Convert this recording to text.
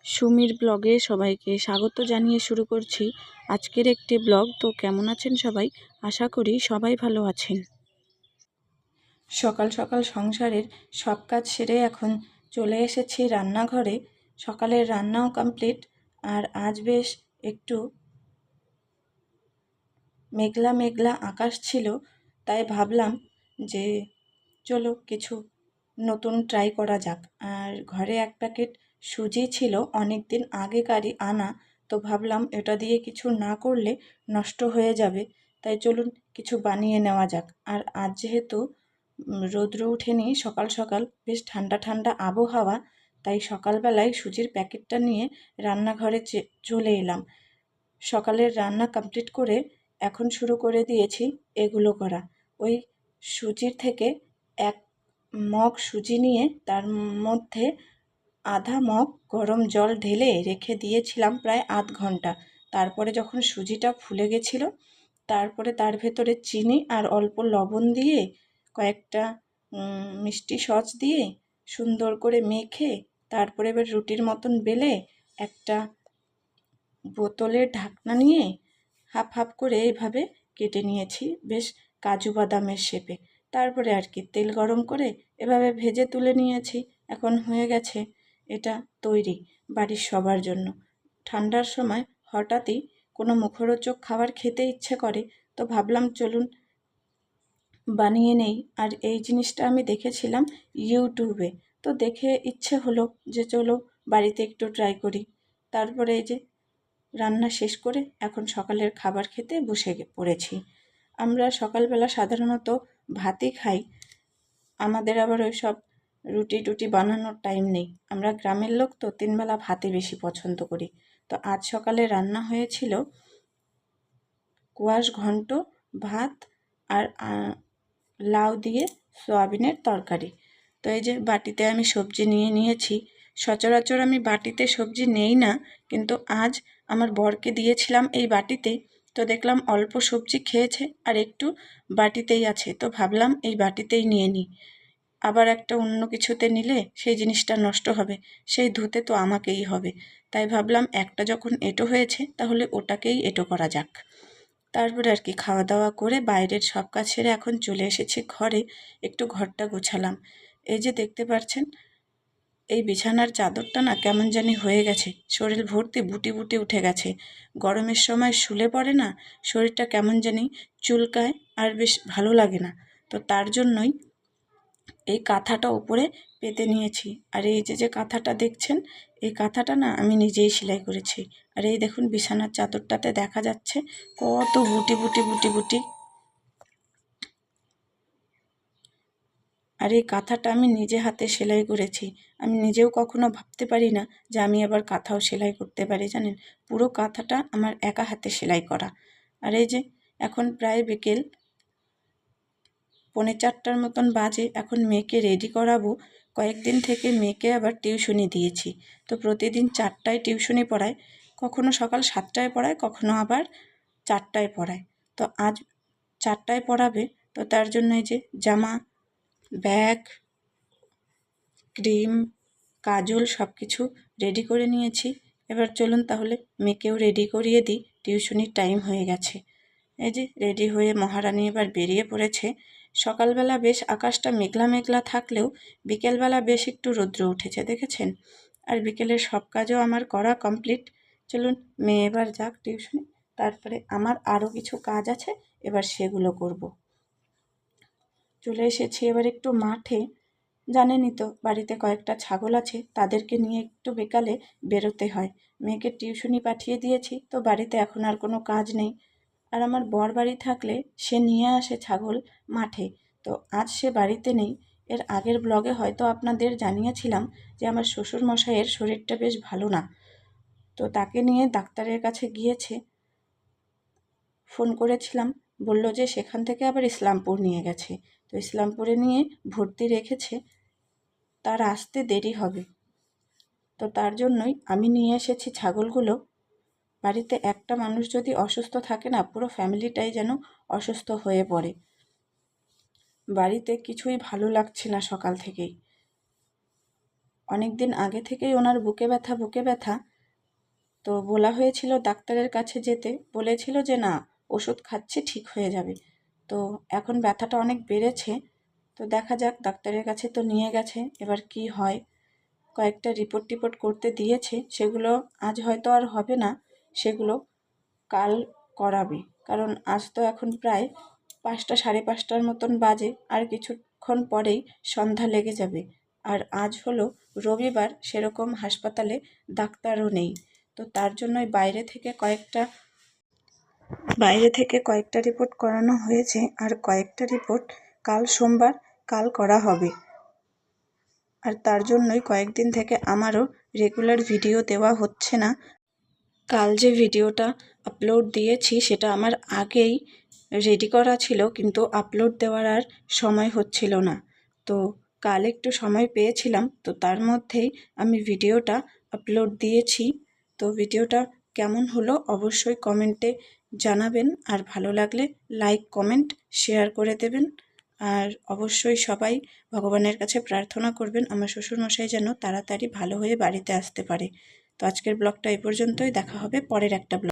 সুমির ব্লগে সবাইকে স্বাগত জানিয়ে শুরু করছি আজকের একটি ব্লগ। তো কেমন আছেন সবাই? আশা করি সবাই ভালো আছেন। সকাল সকাল সংসারের সব কাজ সেরে এখন চলে এসেছি রান্নাঘরে। সকালের রান্নাও কমপ্লিট। আর আজ বেশ একটু মেঘলা মেঘলা আকাশ ছিল, তাই ভাবলাম যে চলো কিছু নতুন ট্রাই করা যাক। আর ঘরে এক প্যাকেট সুজি ছিল, অনেক দিন আগেকারই আনা। তো ভাবলাম এটা দিয়ে কিছু না করলে নষ্ট হয়ে যাবে, তাই চলুন কিছু বানিয়ে নেওয়া যাক। আর আজ যেহেতু রৌদ্র ওঠেনি, সকাল সকাল বেশ ঠান্ডা ঠান্ডা আবহাওয়া, তাই সকালবেলায় সুজির প্যাকেটটা নিয়ে রান্নাঘরে চলে এলাম। সকালের রান্না কমপ্লিট করে এখন শুরু করে দিয়েছি এগুলো করা। ওই সুজির থেকে এক মগ সুজি নিয়ে তার মধ্যে আধা মগ গরম জল ঢেলে রেখে দিয়েছিলাম প্রায় আধ ঘন্টা। তারপরে যখন সুজিটা ফুলে গেছিল, তারপরে তার ভেতরে চিনি আর অল্প লবণ দিয়ে কয়েকটা মিষ্টি সস দিয়ে সুন্দর করে মেখে তারপরে এবার রুটির মতন বেলে একটা বোতলের ঢাকনা নিয়ে হাফ হাফ করে এইভাবে কেটে নিয়েছি, বেশ কাজু বাদামের শেপে। তারপরে আর কি তেল গরম করে এভাবে ভেজে তুলে নিয়েছি। এখন হয়ে গেছে এটা তৈরি বাড়ির সবার জন্য। ঠান্ডার সময় হঠাৎই কোনো মুখরোচক খাবার খেতে ইচ্ছে করে, তো ভাবলাম চলুন বানিয়ে নেই। আর এই জিনিসটা আমি দেখেছিলাম ইউটিউবে, তো দেখে ইচ্ছে হলো যে চলো বাড়িতে একটু ট্রাই করি। তারপরে এই যে রান্না শেষ করে এখন সকালের খাবার খেতে বসে পড়েছি। আমরা সকালবেলা সাধারণত ভাতই খাই, আমাদের আবার ওই সব রুটি টুটি বানানোর টাইম নেই। আমরা গ্রামের লোক তো তিনবেলা ভাতই বেশি পছন্দ করি। তো আজ সকালে রান্না হয়েছিল কোয়াশ ঘন্ট, ভাত আর লাউ দিয়ে সয়াবিনের তরকারি। তো এই যে বাটিতে আমি সবজি নিয়ে নিয়েছি। সচরাচর আমি বাটিতে সবজি নেই না, কিন্তু আজ আমার বরকে দিয়েছিলাম এই বাটিতে, তো দেখলাম অল্প সবজি খেয়েছে আর একটু বাটিতেই আছে, তো ভাবলাম এই বাটিতেই নিয়ে নিই। আবার একটা অন্য কিছুতে নিলে সেই জিনিসটা নষ্ট হবে, সেই ধুতে তো আমাকেই হবে। তাই ভাবলাম একটা যখন এঁটো হয়েছে তাহলে ওটাকেই এঁটো করা যাক। তারপরে আর কি খাওয়া দাওয়া করে বাইরের সব কাজ সেরে এখন চলে এসেছি ঘরে, একটু ঘরটা গোছালাম। এই যে দেখতে পাচ্ছেন এই বিছানার চাদরটা না কেমন জানি হয়ে গেছে, শরীর ভর্তি বুটি বুটি উঠে গেছে। গরমের সময় শুলে পড়ে না, শরীরটা কেমন জানি চুলকায় আর বেশ ভালো লাগে না। তো তার জন্যই এই কাঁথাটা উপরে পেতে নিয়েছি। আর এই যে কাঁথাটা দেখছেন, এই কাঁথাটা না আমি নিজেই সেলাই করেছি। আর এই দেখুন বিছানার চাদরটাতে দেখা যাচ্ছে কত বুটি বুটি বুটি বুটি। আর এই কাঁথাটা আমি নিজে হাতে সেলাই করেছি। আমি নিজেও কখনো ভাবতে পারি না যে আমি আবার কাঁথাও সেলাই করতে পারি, জানেন। পুরো কাঁথাটা আমার একা হাতে সেলাই করা। আর এই যে এখন প্রায় বিকেল 3:45 মতন বাজে। এখন মেয়েকে রেডি করাবো। কয়েকদিন থেকে মেয়েকে আবার টিউশনি দিয়েছি, তো প্রতিদিন 4টায় টিউশনি পড়ায়, কখনো সকাল 7টায় পড়ায়, কখনো আবার 4টায় পড়ায়। তো আজ 4টায় পড়াবে, তো তার জন্য এই যে জামা, ব্যাগ, ক্রিম, কাজল সব কিছু রেডি করে নিয়েছি। এবার চলুন তাহলে মেয়েকেও রেডি করিয়ে দিই, টিউশনির টাইম হয়ে গেছে। এই যে রেডি হয়ে মহারানী এবার বেরিয়ে পড়েছে। সকালবেলা বেশ আকাশটা মেঘলা মেঘলা থাকলেও বিকেলবেলা বেশ একটু রৌদ্র উঠেছে, দেখেছেন। আর বিকেলের সব কাজও আমার করা কমপ্লিট। চলুন মেয়ে এবার যাক টিউশনে, তারপরে আমার আরও কিছু কাজ আছে, এবার সেগুলো করব। চলে এসেছি এবার একটু মাঠে। জানেনই তো বাড়িতে কয়েকটা ছাগল আছে, তাদেরকে নিয়ে একটু বিকালে বেরোতে হয়। মেয়েকে টিউশনি পাঠিয়ে দিয়েছি, তো বাড়িতে এখন আর কোনো কাজ নেই। আর আমার বর বাড়ি থাকলে সে নিয়ে আসে ছাগল মাঠে, তো আজ সে বাড়িতে নেই। এর আগের ব্লগে হয়তো আপনাদের জানিয়েছিলাম যে আমার শ্বশুর মশাইয়ের শরীরটা বেশ ভালো না, তো তাকে নিয়ে ডাক্তারের কাছে গিয়েছে। ফোন করেছিলাম, বলল যে সেখান থেকে আবার ইসলামপুর নিয়ে গেছে, তো ইসলামপুরে নিয়ে ভর্তি রেখেছে, তার আসতে দেরি হবে। তো তার জন্যই আমি নিয়ে এসেছি ছাগলগুলো। বাড়িতে একটা মানুষ যদি অসুস্থ থাকে না, পুরো ফ্যামিলিটাই যেন অসুস্থ হয়ে পড়ে। বাড়িতে কিছুই ভালো লাগছে না সকাল থেকেই। অনেক দিন আগে থেকেই ওনার বুকে ব্যথা। তো বলা হয়েছিল ডাক্তারের কাছে যেতে, বলেছিল যে না, ওষুধ খাচ্ছি ঠিক হয়ে যাবে। তো এখন ব্যথাটা অনেক বেড়েছে। তো দেখা যাক, ডাক্তারের কাছে তো নিয়ে গেছে, এবার কি হয়। কয়েকটা রিপোর্ট করতে দিয়েছে, সেগুলো আজ হয়তো আর হবে না, সেগুলো কাল করাবে। কারণ আজ তো এখন প্রায় 5টা 5:30টার মতন বাজে, আর কিছুক্ষণ পরেই সন্ধ্যা লেগে যাবে। আর আজ হলো রবিবার, সেরকম হাসপাতালে ডাক্তারও নেই। তো তার জন্যই বাইরে থেকে কয়েকটা রিপোর্ট করানো হয়েছে, আর কয়েকটা রিপোর্ট কাল সোমবার কাল করা হবে। আর তার জন্যই কয়েকদিন থেকে আমারও রেগুলার ভিডিও দেওয়া হচ্ছে না। কাল যে ভিডিওটা আপলোড দিয়েছি সেটা আমার আগেই রেডি করা ছিল, কিন্তু আপলোড দেওয়ার আর সময় হচ্ছিল না। তো কাল একটু সময় পেয়েছিলাম, তো তার মধ্যেই আমি ভিডিওটা আপলোড দিয়েছি। তো ভিডিওটা কেমন হলো অবশ্যই কমেন্টে জানাবেন, আর ভালো লাগলে লাইক কমেন্ট শেয়ার করে দেবেন। আর অবশ্যই সবাই ভগবানের কাছে প্রার্থনা করবেন আমার শ্বশুরমশাই যেন তাড়াতাড়ি ভালো হয়ে বাড়িতে আসতে পারে। তো আজকের ব্লগটা এই পর্যন্তই, দেখা হবে পরের একটা ব্লগ।